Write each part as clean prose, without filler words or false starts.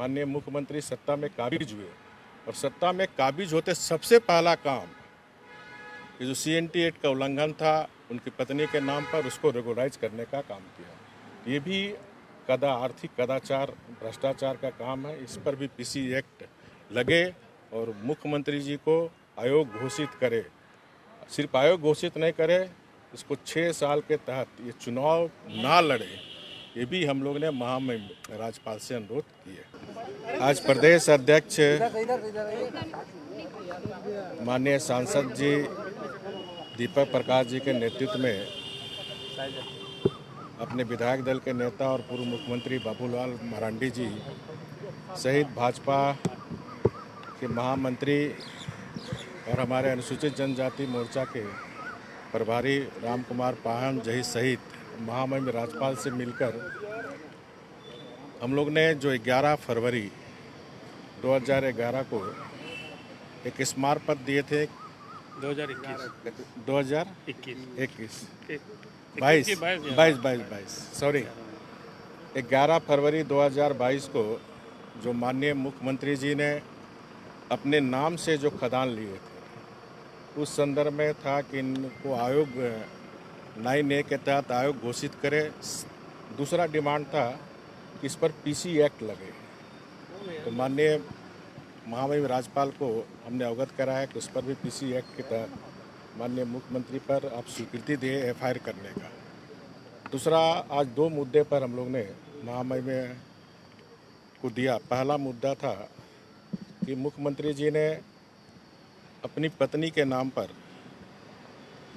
माननीय मुख्यमंत्री सत्ता में काबिज हुए और सत्ता में काबिज होते सबसे पहला काम कि जो CNT एक्ट का उल्लंघन था उनकी पत्नी के नाम पर, उसको रेगुलराइज करने का काम किया। ये भी आर्थिक कदाचार, भ्रष्टाचार का काम है। इस पर भी PC एक्ट लगे और मुख्यमंत्री जी को आयोग घोषित करे। सिर्फ आयोग घोषित नहीं करे, इसको 6 साल के तहत ये चुनाव ना लड़े, ये भी हम लोग ने महामहिम राज्यपाल से अनुरोध किए। आज प्रदेश अध्यक्ष माननीय सांसद जी दीपक प्रकाश जी के नेतृत्व में अपने विधायक दल के नेता और पूर्व मुख्यमंत्री बाबूलाल मरांडी जी सहित भाजपा के महामंत्री और हमारे अनुसूचित जनजाति मोर्चा के प्रभारी राम कुमार पाहन जी सहित महामहिम राज्यपाल से मिलकर हम लोग ने जो 11 फरवरी 2011 को एक स्मारक पत्र दिए थे। 2021 सॉरी 11 फरवरी 2022 को जो माननीय मुख्यमंत्री जी ने अपने नाम से जो खदान लिए थे, उस संदर्भ में था कि इनको आयोग 9A के तहत आयोग घोषित करे। दूसरा डिमांड था कि इस पर PC एक्ट लगे। तो माननीय महामहिम राज्यपाल को हमने अवगत कराया कि उस पर भी PC एक्ट के तहत माननीय मुख्यमंत्री पर आप स्वीकृति दिए FIR करने का। दूसरा, आज 2 मुद्दे पर हम लोग ने महामहिम को दिया। पहला मुद्दा था कि मुख्यमंत्री जी ने अपनी पत्नी के नाम पर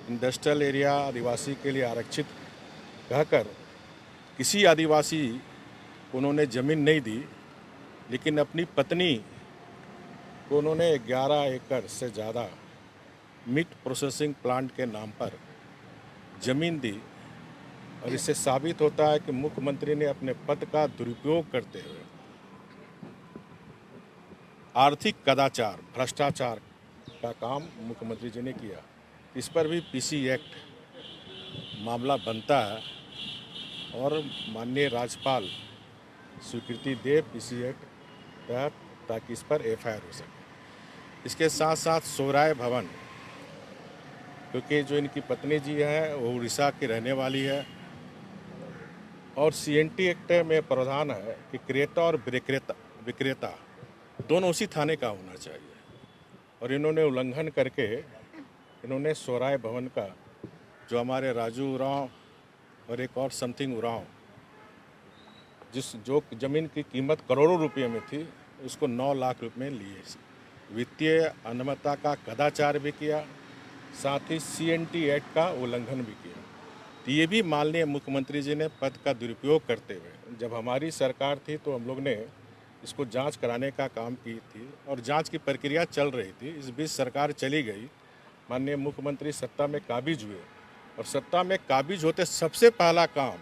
इंडस्ट्रियल एरिया आदिवासी के लिए आरक्षित कहकर किसी आदिवासी को उन्होंने ज़मीन नहीं दी, लेकिन अपनी पत्नी को उन्होंने 11 एकड़ से ज़्यादा मीट प्रोसेसिंग प्लांट के नाम पर ज़मीन दी। और इससे साबित होता है कि मुख्यमंत्री ने अपने पद का दुरुपयोग करते हुए आर्थिक कदाचार, भ्रष्टाचार का काम मुख्यमंत्री जी ने किया। इस पर भी PC एक्ट मामला बनता है और माननीय राज्यपाल स्वीकृति दे PC एक्ट तहत, ताकि इस पर FIR हो सके। इसके साथ साथ सोहराय भवन, क्योंकि जो इनकी पत्नी जी है वो उड़ीसा की रहने वाली है और CNT एक्ट में प्रावधान है कि क्रेता और विक्रेता दोनों उसी थाने का होना चाहिए। और इन्होंने उल्लंघन करके इन्होंने सोहराय भवन का, जो हमारे राजू उरांव और एक और समथिंग उरांव, जो ज़मीन की कीमत करोड़ों रुपये में थी, उसको 9 लाख रुपये में लिए। वित्तीय अनियमितता का कदाचार भी किया, साथ ही CNT एक्ट का उल्लंघन भी किया। तो ये भी माननीय मुख्यमंत्री जी ने पद का दुरुपयोग करते हुए, जब हमारी सरकार थी तो हम लोग ने इसको जांच कराने का काम की थी और जांच की प्रक्रिया चल रही थी। इस बीच सरकार चली गई, माननीय मुख्यमंत्री सत्ता में काबिज हुए और सत्ता में काबिज होते सबसे पहला काम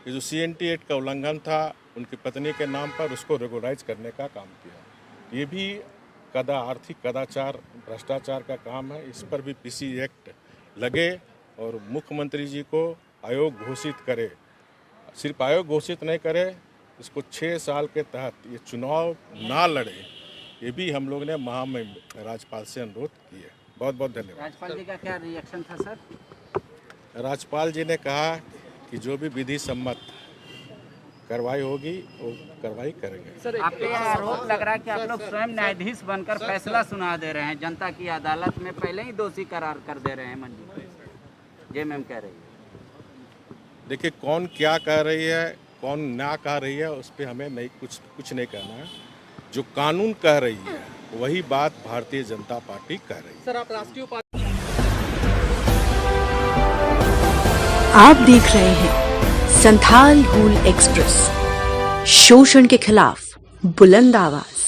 कि जो CNT एक्ट का उल्लंघन था उनकी पत्नी के नाम पर, उसको रेगुलराइज करने का काम किया। ये भी आर्थिक कदाचार, भ्रष्टाचार का काम है। इस पर भी PC एक्ट लगे और मुख्यमंत्री जी को आयोग घोषित करे। सिर्फ आयोग घोषित नहीं करे, इसको 6 साल के तहत ये चुनाव ना लड़े, ये भी हम लोग ने महामहिम राज्यपाल से अनुरोध किए। बहुत बहुत धन्यवाद। राज्यपाल जी का क्या रिएक्शन था सर? राज्यपाल जी ने कहा कि जो भी विधि सम्मत कार्रवाई होगी वो कार्रवाई करेंगे। सर, आपको यह आरोप लग रहा है कि आप लोग स्वयं न्यायाधीश बनकर फैसला सुना दे रहे हैं, जनता की अदालत में पहले ही दोषी करार कर दे रहे हैं मंजू JMM कह रही है। देखिए, कौन क्या कह रही है, कौन ना कह रही है, उस पर हमें नहीं कुछ नहीं कहना है। जो कानून कह रही है वही बात भारतीय जनता पार्टी कह रही है। सर, आप राष्ट्रीय आप देख रहे हैं संथाल हूल एक्सप्रेस, शोषण के खिलाफ बुलंद आवाज।